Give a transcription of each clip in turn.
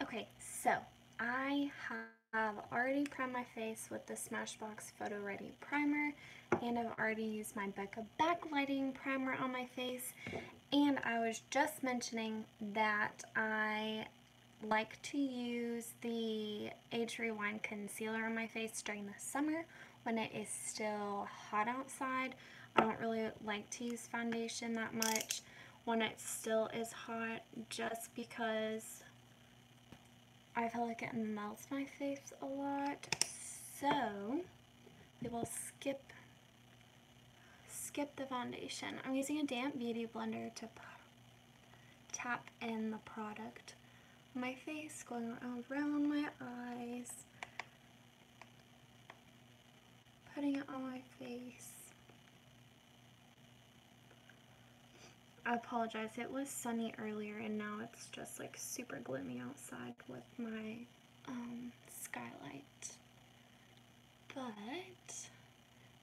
Okay, so I have already primed my face with the Smashbox Photo Ready Primer, and I've already used my Becca Backlighting Primer on my face, and I was just mentioning that I like to use the Age Rewind Concealer on my face during the summer when it is still hot outside. I don't really like to use foundation that much when it still is hot just because I feel like it melts my face a lot, so we will skip the foundation. I'm using a damp beauty blender to tap in the product on my face, going around my eyes, putting it on my face. I apologize, it was sunny earlier and now it's just like super gloomy outside with my skylight. But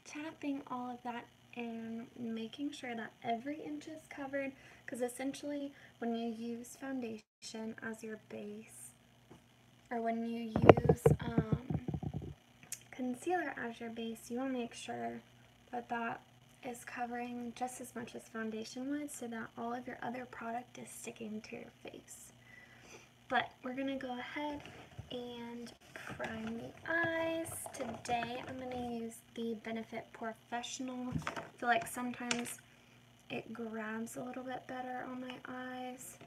tapping all of that in, making sure that every inch is covered, because essentially when you use foundation as your base, or when you use concealer as your base, you want to make sure that that is covering just as much as foundation would, so that all of your other product is sticking to your face. But we're going to go ahead and prime the eyes. Today I'm going to use the Benefit Professional. I feel like sometimes it grabs a little bit better on my eyes.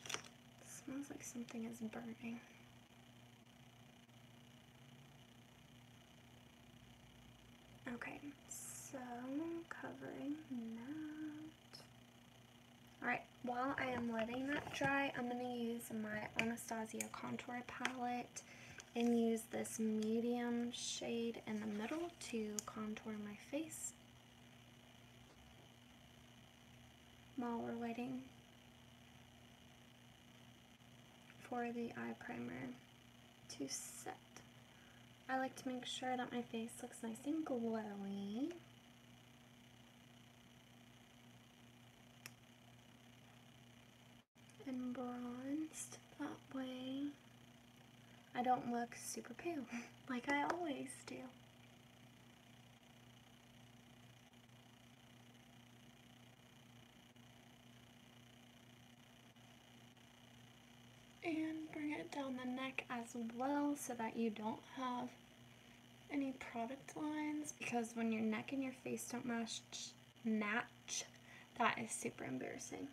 It smells like something is burning. Okay, so covering that. Alright, while I am letting that dry, I'm going to use my Anastasia contour palette and use this medium shade in the middle to contour my face while we're waiting for the eye primer to set. I like to make sure that my face looks nice and glowy. And bronzed, that way I don't look super pale like I always do. And bring it down the neck as well so that you don't have any product lines, because when your neck and your face don't match, that is super embarrassing.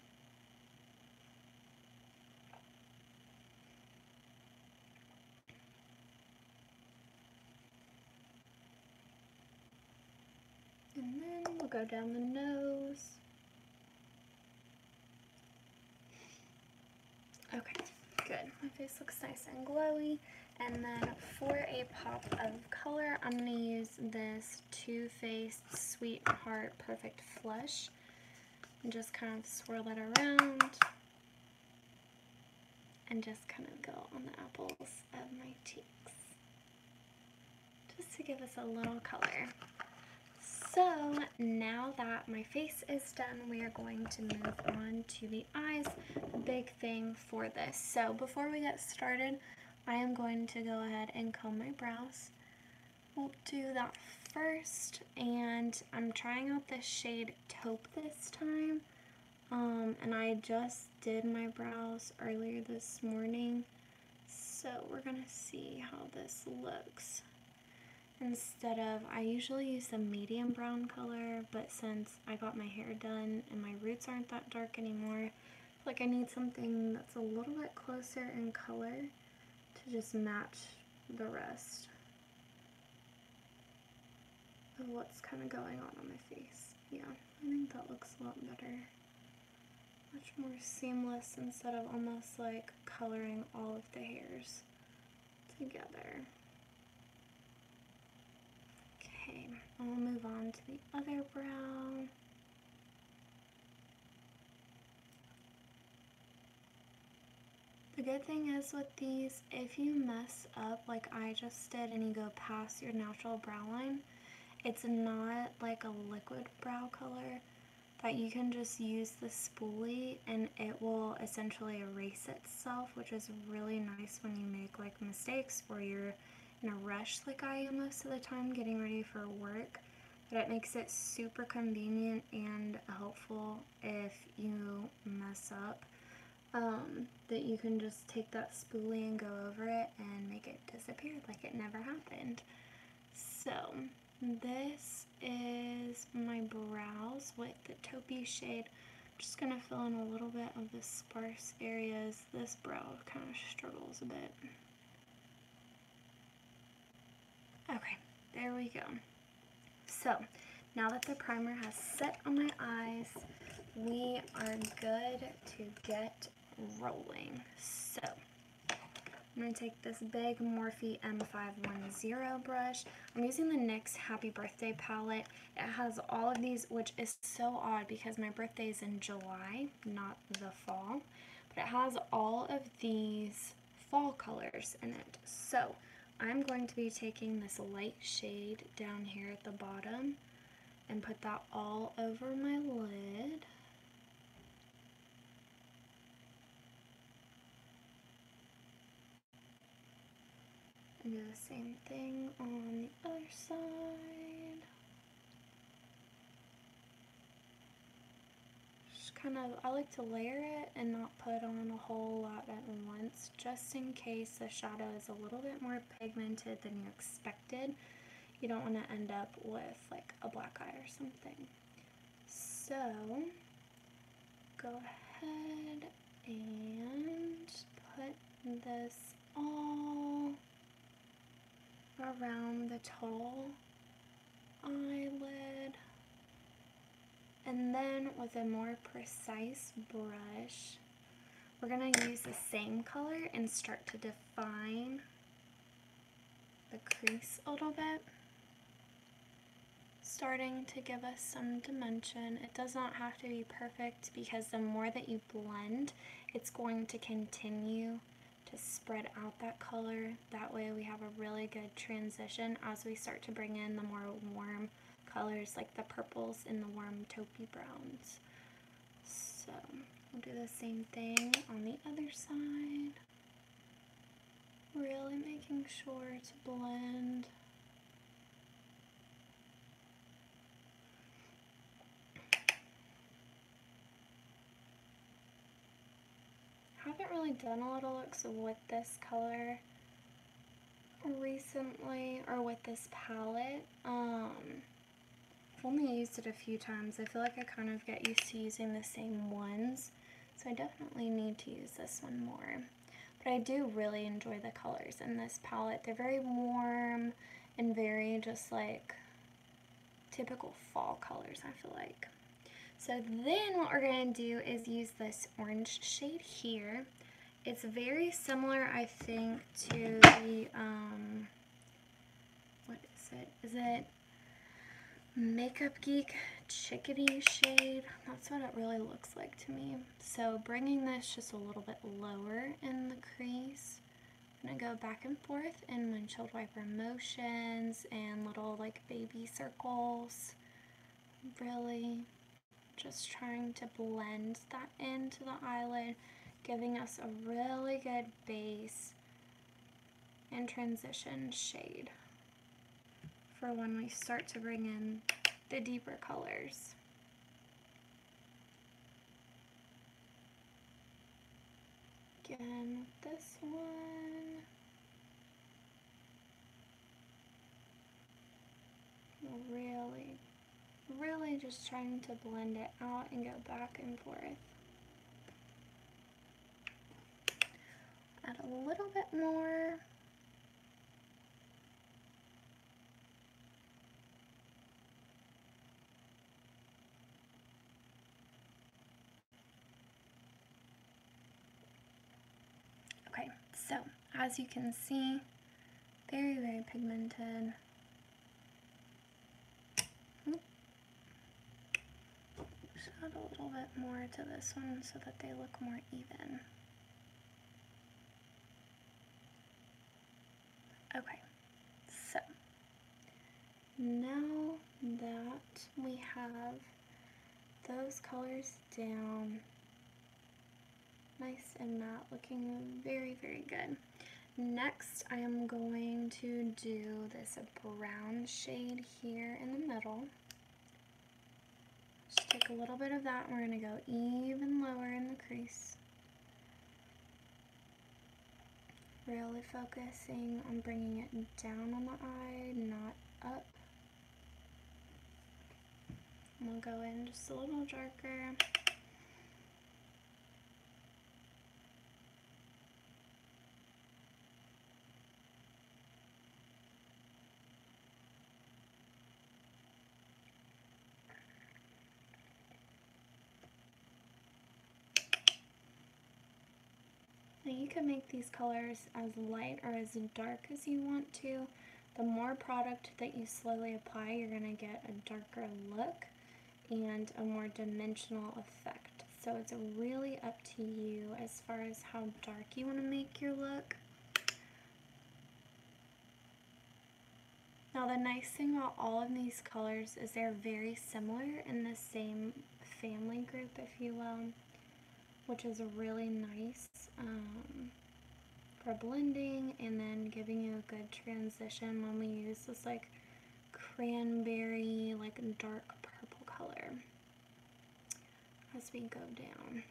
And then we'll go down the nose. Okay, good. My face looks nice and glowy. And then for a pop of color, I'm going to use this Too Faced Sweetheart Perfect Flush. And just kind of swirl that around. And just kind of go on the apples of my cheeks. Just to give us a little color. So now that my face is done, we are going to move on to the eyes, the big thing for this. So before we get started, I am going to go ahead and comb my brows. We'll do that first, and I'm trying out the shade Taupe this time. And I just did my brows earlier this morning, so we're gonna see how this looks. Instead of, I usually use the medium brown color, but since I got my hair done and my roots aren't that dark anymore, I feel like I need something that's a little bit closer in color to just match the rest of what's kind of going on my face. Yeah, I think that looks a lot better. Much more seamless instead of almost like coloring all of the hairs together. Okay, I'll move on to the other brow. The good thing is with these, if you mess up like I just did and you go past your natural brow line, it's not like a liquid brow color, that you can just use the spoolie and it will essentially erase itself, which is really nice when you make like mistakes or you're in a rush like I am most of the time getting ready for work. But it makes it super convenient and helpful if you mess up, that you can just take that spoolie and go over it and make it disappear like it never happened. So this is my brows with the taupey shade. I'm just going to fill in a little bit of the sparse areas. This brow kind of struggles a bit. Okay, there we go. So now that the primer has set on my eyes, we are good to get rolling. So I'm going to take this big Morphe M510 brush. I'm using the NYX Happy Birthday palette. It has all of these, which is so odd because my birthday is in July, not the fall. But it has all of these fall colors in it. So I'm going to be taking this light shade down here at the bottom and put that all over my lid. And do the same thing on the other side. Just kind of, I like to layer it and not put on a whole lot at once, just in case the shadow is a little bit more pigmented than you expected. You don't want to end up with like a black eye or something. So go ahead and put this all around the total eyelid, and then with a more precise brush we're going to use the same color and start to define the crease a little bit, starting to give us some dimension. It does not have to be perfect because the more that you blend, it's going to continue to spread out that color. That way we have a really good transition as we start to bring in the more warm colors like the purples and the warm taupey browns. So we'll do the same thing on the other side, really making sure to blend. I haven't really done a lot of looks with this color recently, or with this palette. I've only used it a few times. I feel like I kind of get used to using the same ones, so I definitely need to use this one more. But I do really enjoy the colors in this palette. They're very warm and very just like typical fall colors, I feel like. So then what we're going to do is use this orange shade here. It's very similar, I think, to the, what is it? Is it Makeup Geek Chickadee shade? That's what it really looks like to me. So bringing this just a little bit lower in the crease. I'm going to go back and forth in windshield wiper motions and little like baby circles. Really just trying to blend that into the eyelid, giving us a really good base and transition shade for when we start to bring in the deeper colors. Again, this one. Really just trying to blend it out and go back and forth. Add a little bit more. Okay, so as you can see, very pigmented. Just add a little bit more to this one so that they look more even. Okay, so now that we have those colors down. Nice and matte, looking very, very good. Next, I am going to do this brown shade here in the middle. Just take a little bit of that and we're going to go even lower in the crease. Really focusing on bringing it down on the eye, not up. And we'll go in just a little darker. Now you can make these colors as light or as dark as you want to. The more product that you slowly apply, you're going to get a darker look and a more dimensional effect. So it's really up to you as far as how dark you want to make your look. Now the nice thing about all of these colors is they're very similar in the same family group, if you will, which is really nice for blending and then giving you a good transition when we use this like cranberry, like dark purple color as we go down.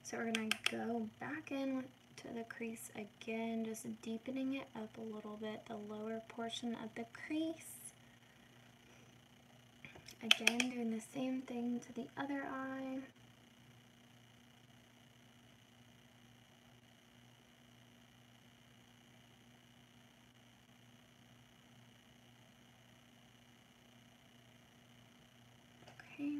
So we're going to go back in to the crease again, just deepening it up a little bit, the lower portion of the crease. Again, doing the same thing to the other eye. Okay.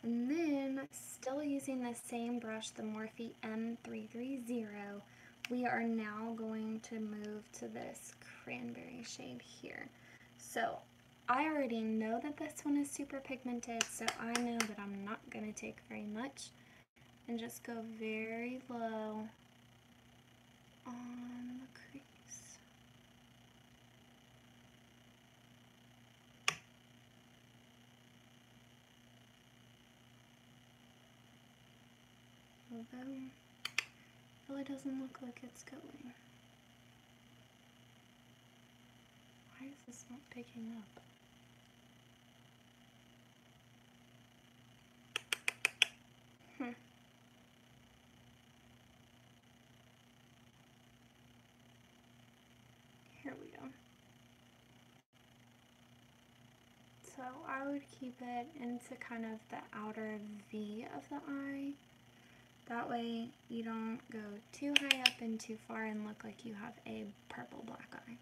And then, still using the same brush, the Morphe M330, we are now going to move to this cranberry shade here. So, I already know that this one is super pigmented, so I know that I'm not going to take very much and just go very low on the crease. Although, it really doesn't look like it's going. Why is this not picking up? Here we go. So I would keep it into kind of the outer V of the eye. That way you don't go too high up and too far and look like you have a purple black eye.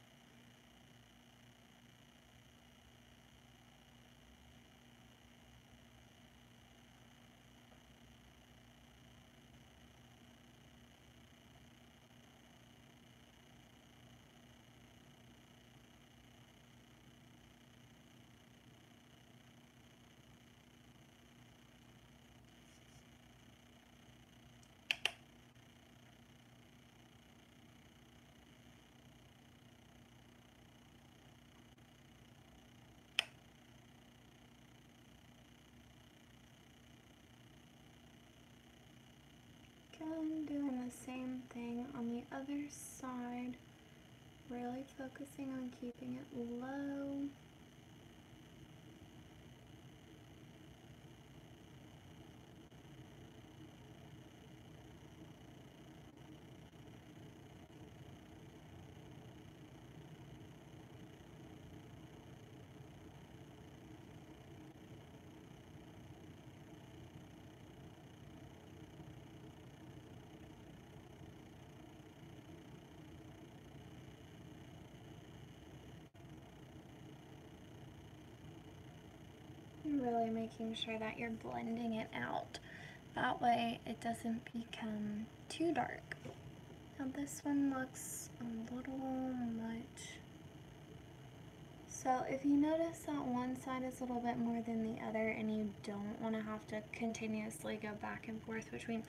Again, doing the same thing on the other side, really focusing on keeping it low. Really making sure that you're blending it out. That way it doesn't become too dark. Now this one looks a little much. So if you notice that one side is a little bit more than the other and you don't want to have to continuously go back and forth between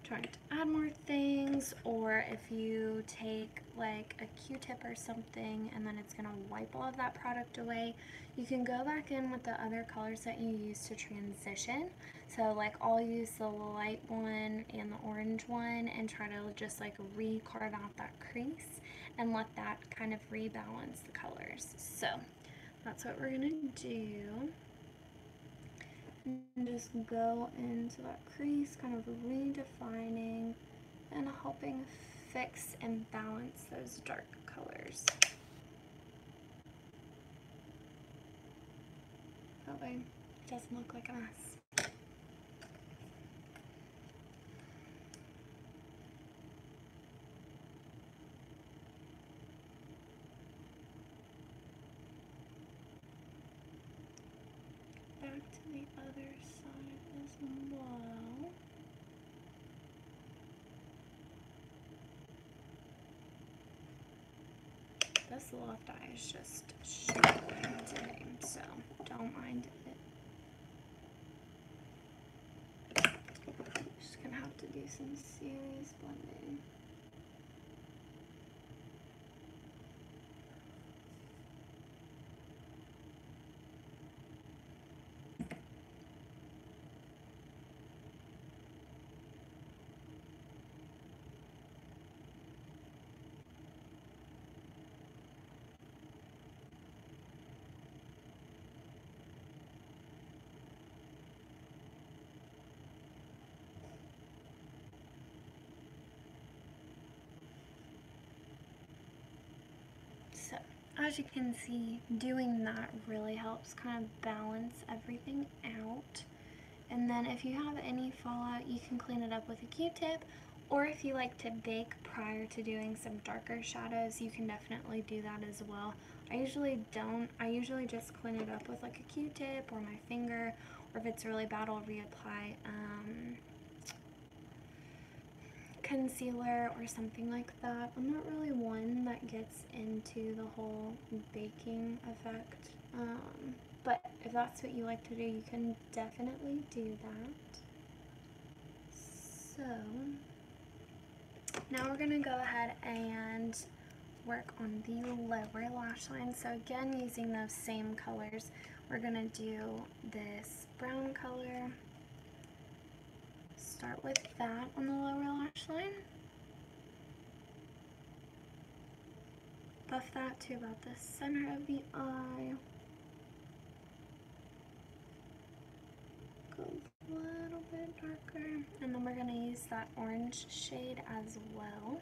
trying to add more things, or if you take like a Q-tip or something and then it's going to wipe all of that product away, you can go back in with the other colors that you used to transition. So like I'll use the light one and the orange one and try to just like re-carve out that crease and let that kind of rebalance the colors. So that's what we're going to do. And just go into that crease, kind of redefining and helping fix and balance those dark colors. That way it doesn't look like a mess. Back to the other side as well. This left eye is just shaking today, so don't mind it. Just gonna have to do some serious blending. So, as you can see, doing that really helps kind of balance everything out. And then if you have any fallout, you can clean it up with a Q-tip, or if you like to bake prior to doing some darker shadows, you can definitely do that as well. I usually don't. I usually just clean it up with like a Q-tip or my finger, or if it's really bad, I'll reapply concealer or something like that. I'm not really one that gets into the whole baking effect, but if that's what you like to do, you can definitely do that. So now we're gonna go ahead and work on the lower lash line. So again, using those same colors, we're gonna do this brown color. Start with that on the lower lash line. Buff that to about the center of the eye. Go a little bit darker. And then we're going to use that orange shade as well.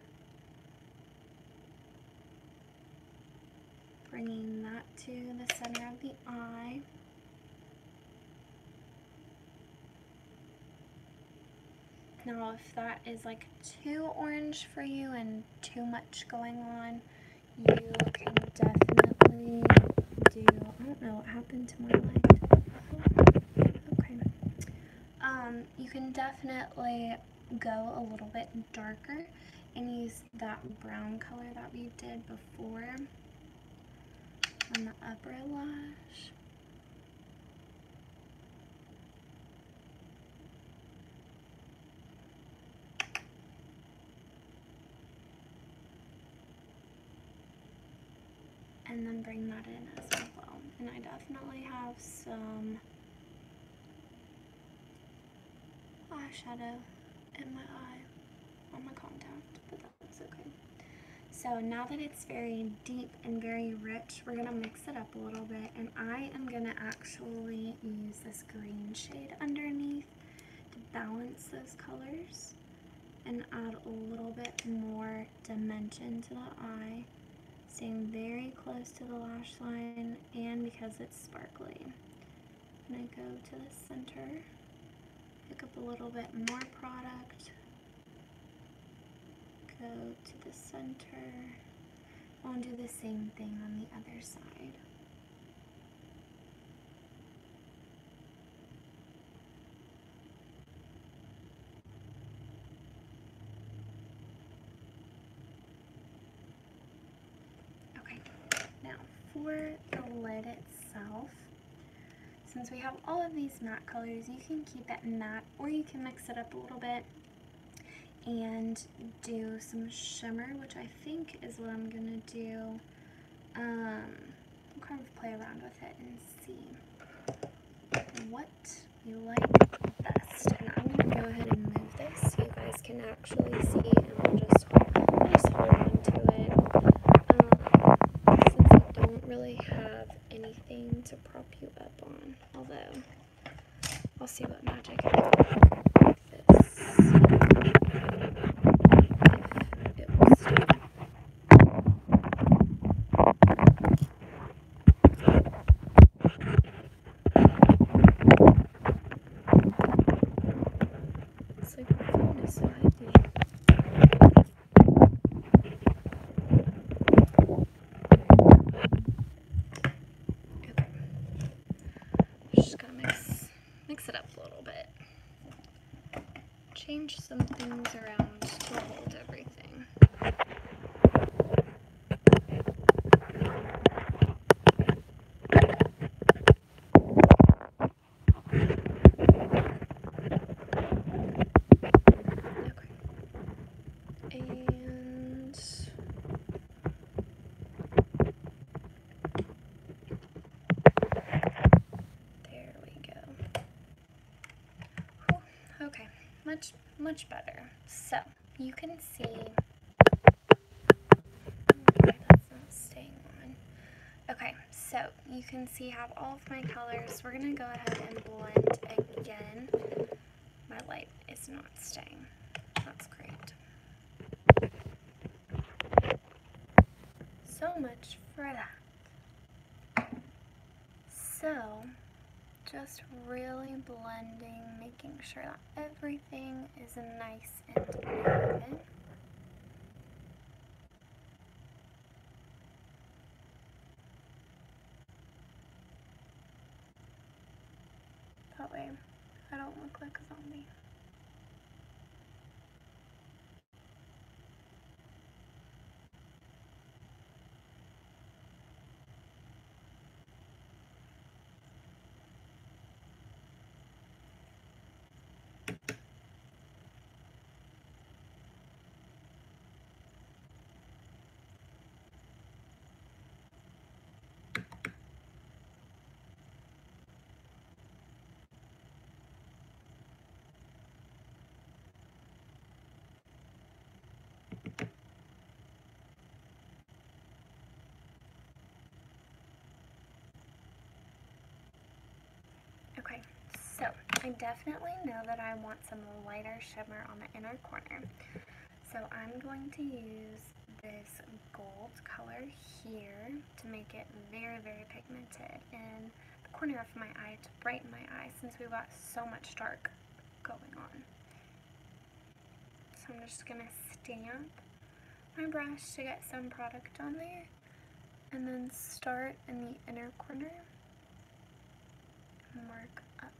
Bringing that to the center of the eye. Now if that is like too orange for you and too much going on, you can definitely do, I don't know what happened to my light. Okay. You can definitely go a little bit darker and use that brown color that we did before on the upper lash. And then bring that in as well. And I definitely have some eyeshadow in my eye on my contact, but that's okay. So now that it's very deep and very rich, we're gonna mix it up a little bit, and I am gonna actually use this green shade underneath to balance those colors and add a little bit more dimension to the eye, staying very close to the lash line, and because it's sparkly. I'm gonna go to the center, pick up a little bit more product, go to the center. I'll do the same thing on the other side. Okay, now for the lid itself, since we have all of these matte colors, you can keep it matte or you can mix it up a little bit. and do some shimmer, which I think is what I'm gonna do. Kind of play around with it and see what you like best. And I'm gonna go ahead and move this so you guys can actually see, and I'll just hold on to it. Since I don't really have anything to prop you up on, although I'll see what magic I can do with this. If it will stay. It's like my phone is so heavy. Okay. Just gonna mix it up a little bit. Change some things around to hold everything. And there we go. Whew. Okay, much better. So you can see. Okay, that's not staying on. Okay, so you can see I have all of my colors. We're gonna go ahead and blend again. My light is not staying. That's great. So much for that. So, just really blending, making sure that everything is nice and even. That way I don't look like a zombie. Okay, so I definitely know that I want some lighter shimmer on the inner corner. So I'm going to use this gold color here to make it very, very pigmented in the corner of my eye to brighten my eye since we've got so much dark going on. So I'm just going to stamp my brush to get some product on there and then start in the inner corner and work up.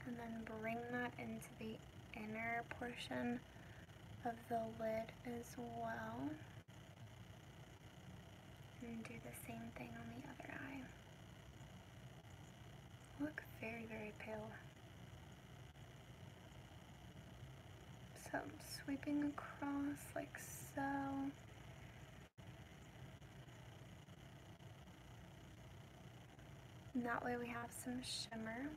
And then bring that into the inner portion of the lid as well. And do the same thing on the other eye. Look very, very pale. So I'm sweeping across like so. And that way we have some shimmer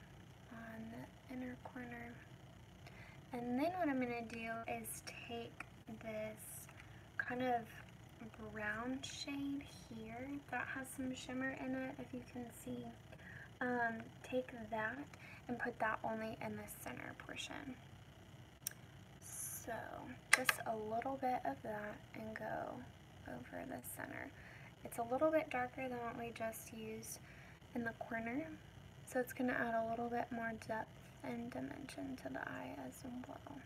on the inner corner. And then what I'm going to do is take this kind of brown shade here that has some shimmer in it, if you can see. Take that and put that only in the center portion. So just a little bit of that and go over the center. It's a little bit darker than what we just used in the corner, so it's going to add a little bit more depth and dimension to the eye as well.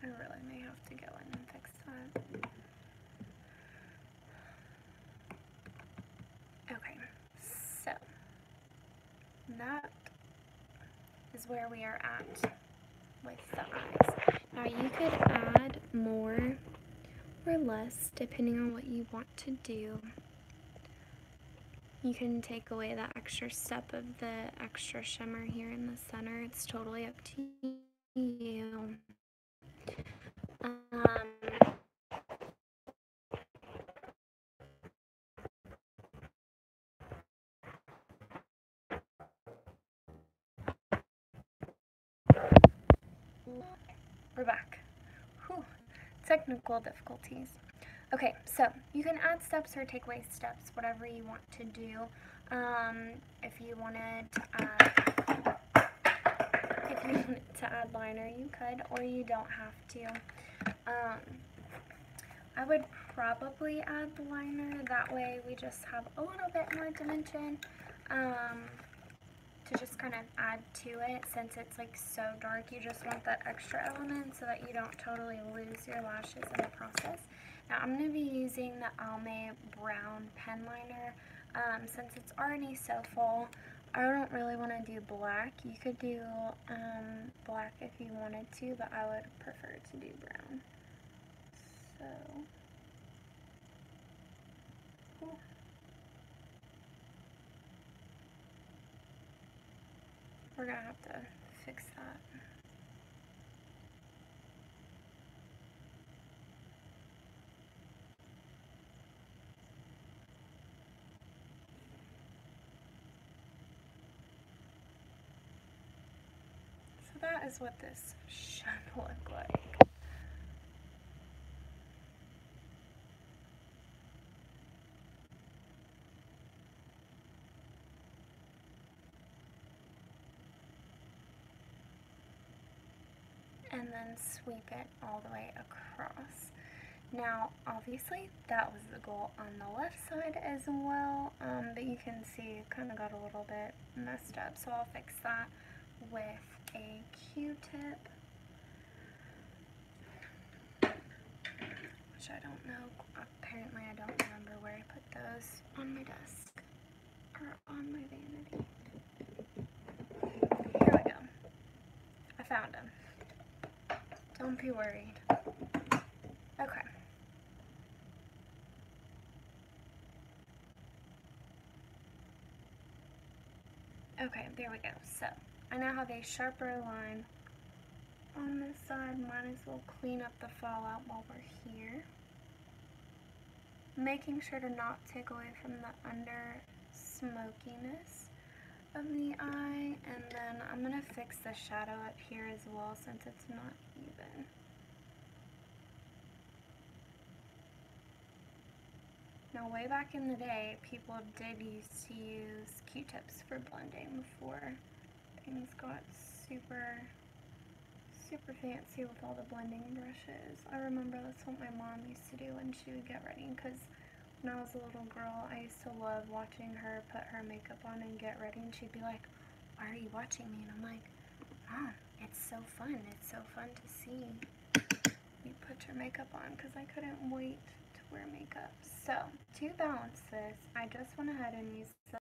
I really may have to go in and fix that. Okay, so that is where we are at with the eyes. Now you could add more or less depending on what you want to do. You can take away that extra step of the extra shimmer here in the center. It's totally up to you. We're back. Whew. Technical difficulties. Okay, so you can add steps or take away steps, whatever you want to do. If you wanted to add liner, you could, or you don't have to. I would probably add the liner, that way we just have a little bit more dimension to just kind of add to it. Since it's like so dark, you just want that extra element so that you don't totally lose your lashes in the process. Now I'm going to be using the Almay Brown pen liner. Since it's already so full, I don't really want to do black. You could do black if you wanted to, but I would prefer to do brown. So, cool. We're going to have to fix that. So that is what this should look like. And then sweep it all the way across. Now, obviously, that was the goal on the left side as well, but you can see it kind of got a little bit messed up, so I'll fix that with a Q-tip, which I don't know, apparently I don't remember where I put those on my desk, or on my vanity. Here we go. I found them. Don't be worried. Okay. Okay, there we go. So, I now have a sharper line on this side. Might as well clean up the fallout while we're here. Making sure to not take away from the under smokiness of the eye. And then I'm going to fix the shadow up here as well since it's not even. Now, way back in the day, people did used to use Q-tips for blending before things got super fancy with all the blending brushes. I remember that's what my mom used to do when she would get ready, because when I was a little girl, I used to love watching her put her makeup on and get ready, and she'd be like, "Why are you watching me?" And I'm like, "Mom, it's so fun. It's so fun to see you put your makeup on," because I couldn't wait to wear makeup. So, to balance this, I just went ahead and used the